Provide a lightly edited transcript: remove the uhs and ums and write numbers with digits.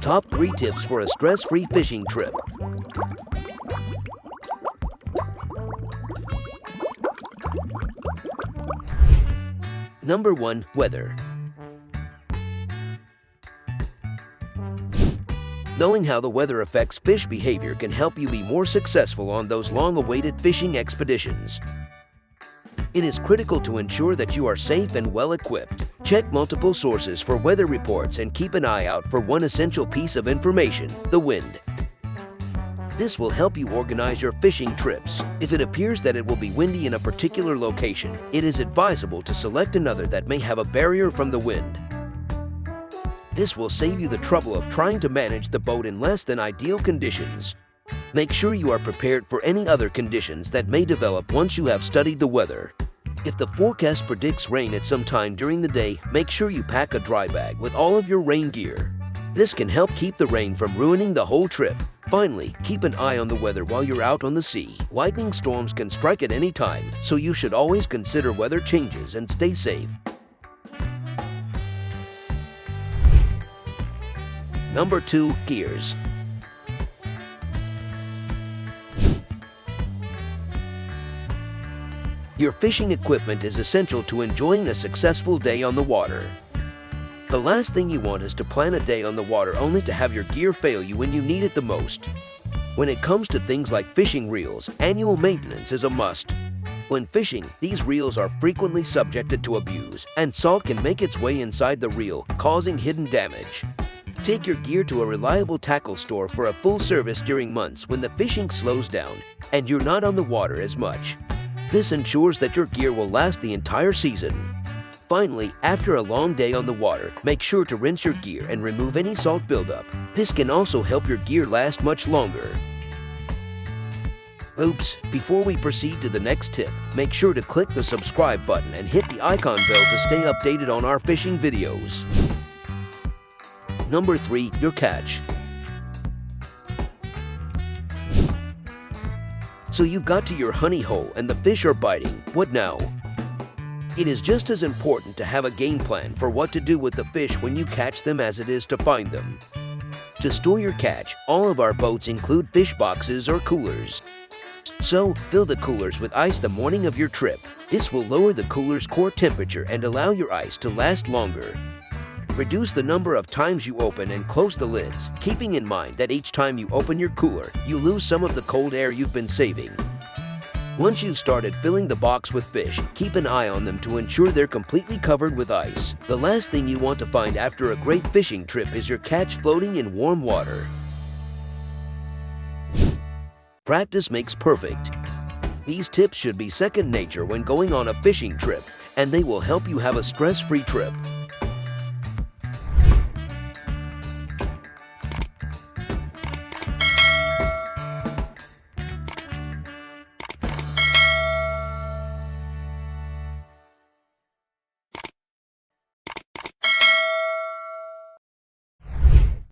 top 3 tips for a stress-free fishing trip. Number 1. Weather. Knowing how the weather affects fish behavior can help you be more successful on those long-awaited fishing expeditions. It is critical to ensure that you are safe and well-equipped. Check multiple sources for weather reports and keep an eye out for one essential piece of information: the wind. This will help you organize your fishing trips. If it appears that it will be windy in a particular location, it is advisable to select another that may have a barrier from the wind. This will save you the trouble of trying to manage the boat in less than ideal conditions. Make sure you are prepared for any other conditions that may develop once you have studied the weather. If the forecast predicts rain at some time during the day, make sure you pack a dry bag with all of your rain gear. This can help keep the rain from ruining the whole trip. Finally, keep an eye on the weather while you're out on the sea. Lightning storms can strike at any time, so you should always consider weather changes and stay safe. Number 2. Gears. Your fishing equipment is essential to enjoying a successful day on the water. The last thing you want is to plan a day on the water only to have your gear fail you when you need it the most. When it comes to things like fishing reels, annual maintenance is a must. When fishing, these reels are frequently subjected to abuse, and salt can make its way inside the reel, causing hidden damage. Take your gear to a reliable tackle store for a full service during months when the fishing slows down and you're not on the water as much. This ensures that your gear will last the entire season. Finally, after a long day on the water, make sure to rinse your gear and remove any salt buildup. This can also help your gear last much longer. Oops, before we proceed to the next tip, make sure to click the subscribe button and hit the icon bell to stay updated on our fishing videos. Number 3. Your catch. So you've got to your honey hole and the fish are biting. What now? It is just as important to have a game plan for what to do with the fish when you catch them as it is to find them. To store your catch, all of our boats include fish boxes or coolers. So, fill the coolers with ice the morning of your trip. This will lower the cooler's core temperature and allow your ice to last longer. Reduce the number of times you open and close the lids, keeping in mind that each time you open your cooler, you lose some of the cold air you've been saving. Once you've started filling the box with fish, keep an eye on them to ensure they're completely covered with ice. The last thing you want to find after a great fishing trip is your catch floating in warm water. Practice makes perfect. These tips should be second nature when going on a fishing trip, and they will help you have a stress-free trip.